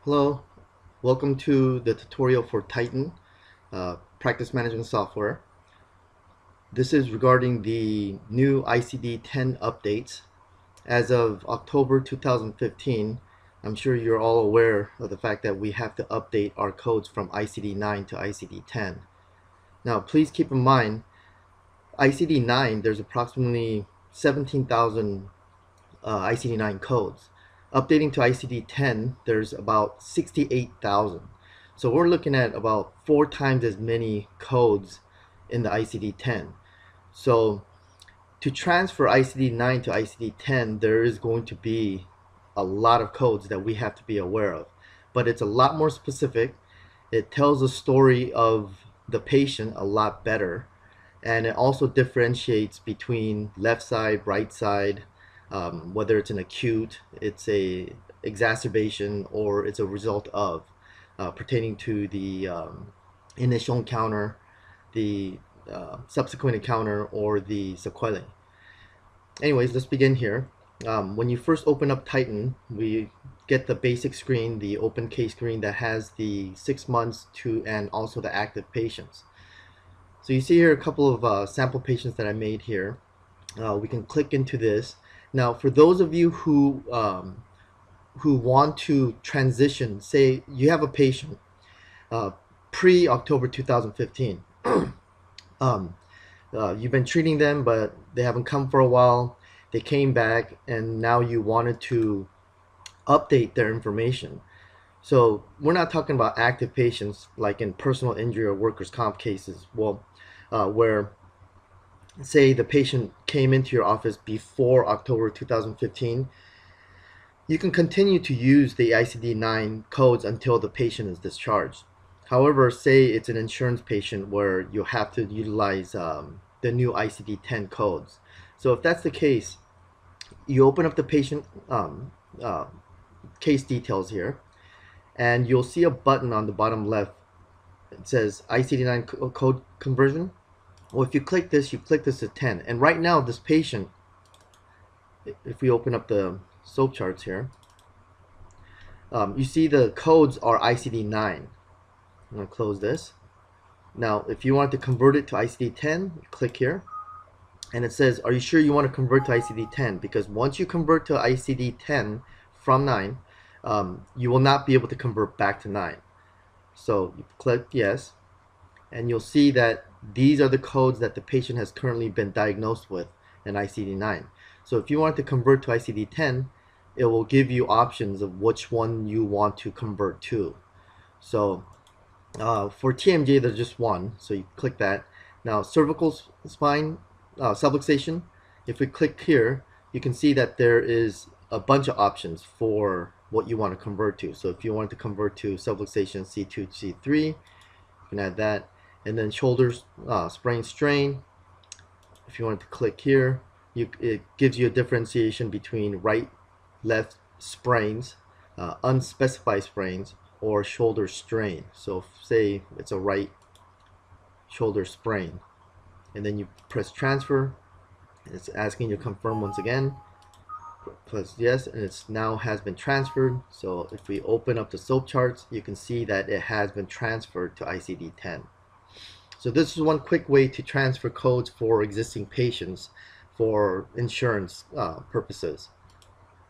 Hello, welcome to the tutorial for Titan practice management software. This is regarding the new ICD 10 updates. As of October 2015, I'm sure you're all aware of the fact that we have to update our codes from ICD 9 to ICD 10. Now, please keep in mind, ICD 9, there's approximately 17,000 ICD 9 codes. Updating to ICD 10, there's about 68,000. So we're looking at about 4 times as many codes in the ICD 10. So to transfer ICD 9 to ICD 10, there is going to be a lot of codes that we have to be aware of. But it's a lot more specific. It tells the story of the patient a lot better. And it also differentiates between left side, right side, whether it's an acute, it's a exacerbation, or it's a result of pertaining to the initial encounter, the subsequent encounter, or the sequelae. Anyways, let's begin here. When you first open up Titan, we get the basic screen, the open case screen that has the 6 months to and also the active patients. So you see here a couple of sample patients that I made here. We can click into this. Now, for those of you who want to transition, say you have a patient pre-October 2015. You've been treating them, but they haven't come for a while. They came back, and now you wanted to update their information. So we're not talking about active patients like in personal injury or workers' comp cases. Well, where say the patient came into your office before October 2015, you can continue to use the ICD-9 codes until the patient is discharged. However, say it's an insurance patient where you have to utilize the new ICD-10 codes. So if that's the case, you open up the patient case details here, and you'll see a button on the bottom left. It says ICD-9 code conversion. Well, if you click this to 10. And right now, this patient, if we open up the SOAP charts here, you see the codes are ICD-9. I'm going to close this. Now, if you want to convert it to ICD-10, click here. And it says, are you sure you want to convert to ICD-10? Because once you convert to ICD-10 from 9, you will not be able to convert back to 9. So you click yes, and you'll see that these are the codes that the patient has currently been diagnosed with in ICD-9. So if you want to convert to ICD-10, it will give you options of which one you want to convert to. So for TMJ, there's just one, so you click that. Now cervical spine subluxation, if we click here, you can see that there is a bunch of options for what you want to convert to. So if you want to convert to subluxation C2 to C3, you can add that. And then shoulders sprain strain, if you want to click here, it gives you a differentiation between right, left sprains, unspecified sprains, or shoulder strain. So say it's a right shoulder sprain, and then you press transfer, and it's asking you to confirm once again. Press yes, and it's now has been transferred. So if we open up the SOAP charts, you can see that it has been transferred to ICD-10. So this is one quick way to transfer codes for existing patients for insurance purposes.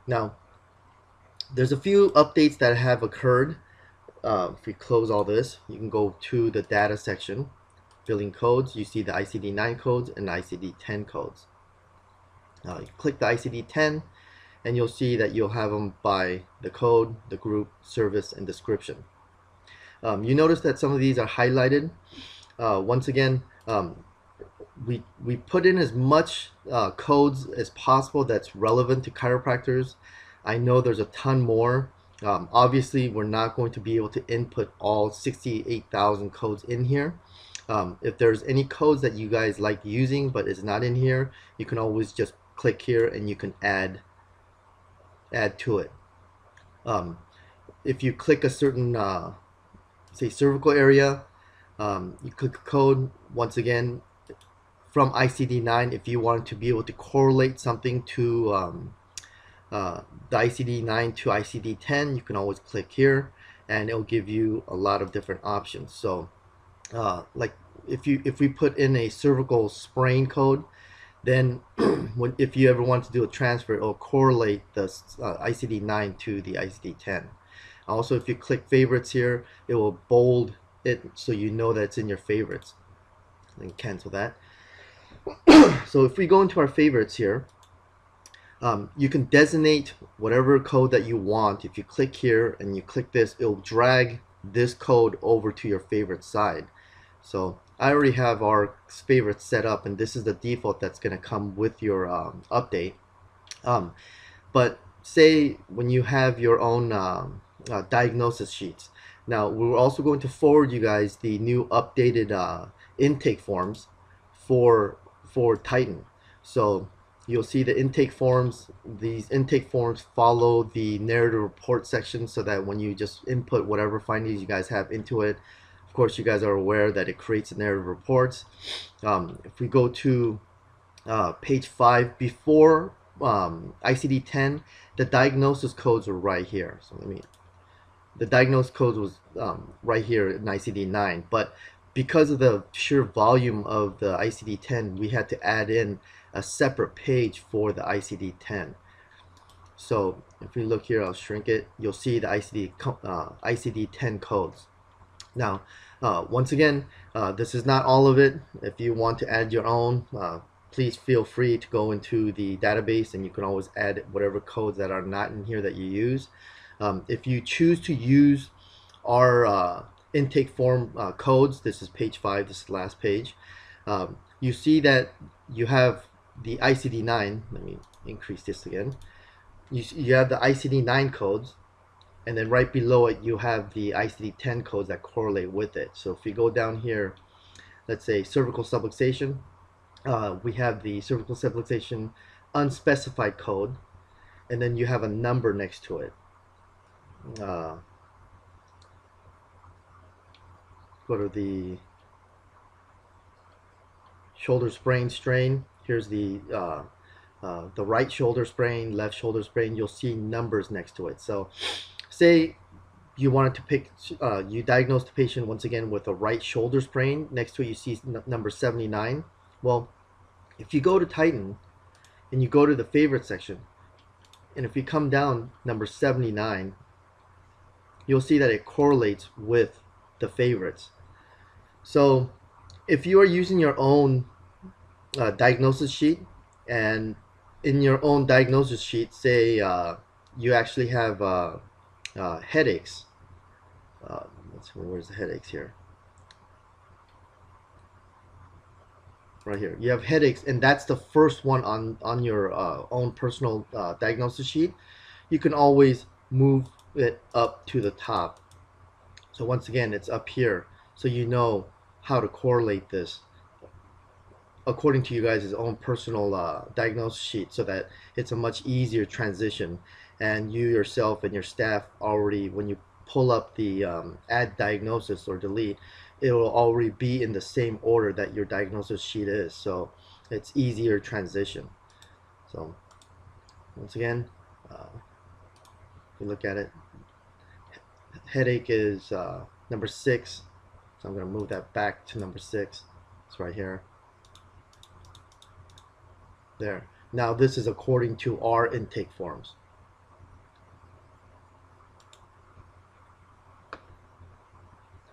Now, there's a few updates that have occurred. If we close all this, you can go to the data section, billing codes. You see the ICD-9 codes and ICD-10 codes. You click the ICD-10, and you'll see that you'll have them by the code, the group, service, and description. You notice that some of these are highlighted. Once again, we put in as much codes as possible that's relevant to chiropractors. I know there's a ton more. Obviously, we're not going to be able to input all 68,000 codes in here. If there's any codes that you guys like using but it's not in here, you can always just click here and you can add to it. If you click a certain say cervical area, you click a code. Once again, from ICD-9, if you want to be able to correlate something to the ICD-9 to ICD-10, you can always click here. and it'll give you a lot of different options. So like if we put in a cervical sprain code, then if you ever want to do a transfer, it'll correlate the ICD-9 to the ICD-10. Also, if you click favorites here, it will bold it so you know that it's in your favorites. And cancel that. So if we go into our favorites here, you can designate whatever code that you want. If you click here and you click this, it'll drag this code over to your favorite side. So I already have our favorites set up, and this is the default that's going to come with your update. But say when you have your own diagnosis sheets. Now we're also going to forward you guys the new updated intake forms for Titan. So you'll see the intake forms. These intake forms follow the narrative report section, so that when you just input whatever findings you guys have into it, of course you guys are aware that it creates a narrative reports. If we go to page 5, before ICD-10, the diagnosis codes were right here. So the diagnosis code was right here in ICD-9, but because of the sheer volume of the ICD-10, we had to add in a separate page for the ICD-10. So if we look here, I'll shrink it, you'll see the ICD-10 codes. Now, once again, this is not all of it. If you want to add your own, please feel free to go into the database, and you can always add whatever codes that are not in here that you use. If you choose to use our intake form codes, this is page 5, this is the last page, you see that you have the ICD-9. Let me increase this again. You have the ICD-9 codes, and then right below it you have the ICD-10 codes that correlate with it. So if you go down here, let's say cervical subluxation, we have the cervical subluxation unspecified code, and then you have a number next to it. Go to the shoulder sprain strain. Here's the right shoulder sprain, left shoulder sprain. You'll see numbers next to it. So say you wanted to pick, you diagnosed the patient once again with a right shoulder sprain. Next to it you see number 79. Well, if you go to Titan and you go to the favorite section, and if you come down number 79, you'll see that it correlates with the favorites. So if you are using your own diagnosis sheet, and in your own diagnosis sheet, say you actually have headaches. Where's the headaches here? Right here. You have headaches, and that's the first one on your own personal diagnosis sheet. You can always move it up to the top. So once again, it's up here, so you know how to correlate this according to you guys' own personal diagnosis sheet, so that it's a much easier transition, and you yourself and your staff already, when you pull up the add diagnosis or delete, it will already be in the same order that your diagnosis sheet is, so it's easier transition. So once again, if you look at it, headache is number 6, so I'm going to move that back to number 6. It's right here. There. Now this is according to our intake forms.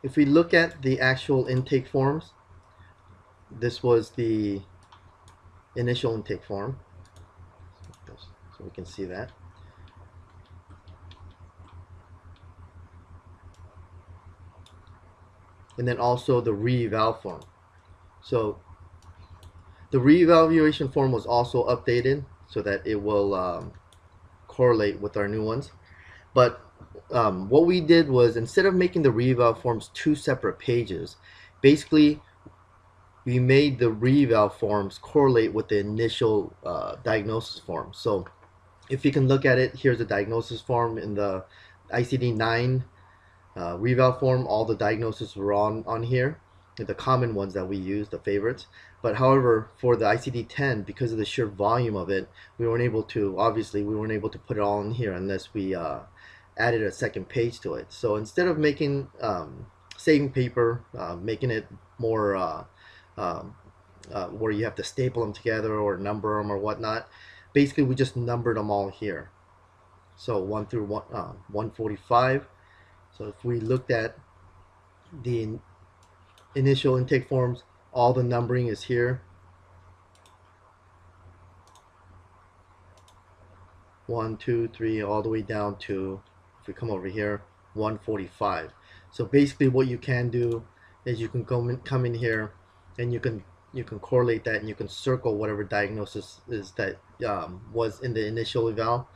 If we look at the actual intake forms, this was the initial intake form, so we can see that. And then also the re-eval form. So the re-evaluation form was also updated so that it will correlate with our new ones. But what we did was, instead of making the re-eval forms 2 separate pages, basically we made the re-eval forms correlate with the initial diagnosis form. So if you can look at it, here's the diagnosis form. In the ICD-9 re-eval form, all the diagnoses were on here, the common ones that we use, the favorites. But however, for the ICD-10, because of the sheer volume of it, we weren't able to, obviously we weren't able to put it all in here unless we added a second page to it. So instead of making saving paper, making it more um, where you have to staple them together or number them or whatnot, basically we just numbered them all here. So 1 through 145. So if we looked at the initial intake forms, all the numbering is here. 1, 2, 3, all the way down to, if we come over here, 145. So basically what you can do is you can come in here and you can correlate that, and you can circle whatever diagnosis is that was in the initial eval.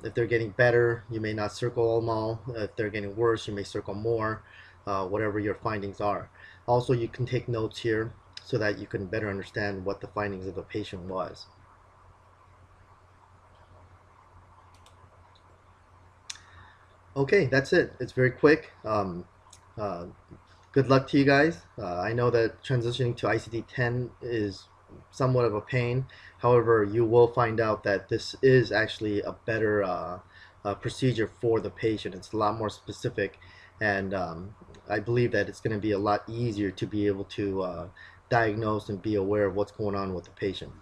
If they're getting better, you may not circle them all. If they're getting worse, you may circle more, whatever your findings are. Also, you can take notes here so that you can better understand what the findings of the patient was. Okay, that's it. It's very quick. Uh, Good luck to you guys. I know that transitioning to ICD-10 is somewhat of a pain. However, you will find out that this is actually a better procedure for the patient. It's a lot more specific, and I believe that it's going to be a lot easier to be able to diagnose and be aware of what's going on with the patient.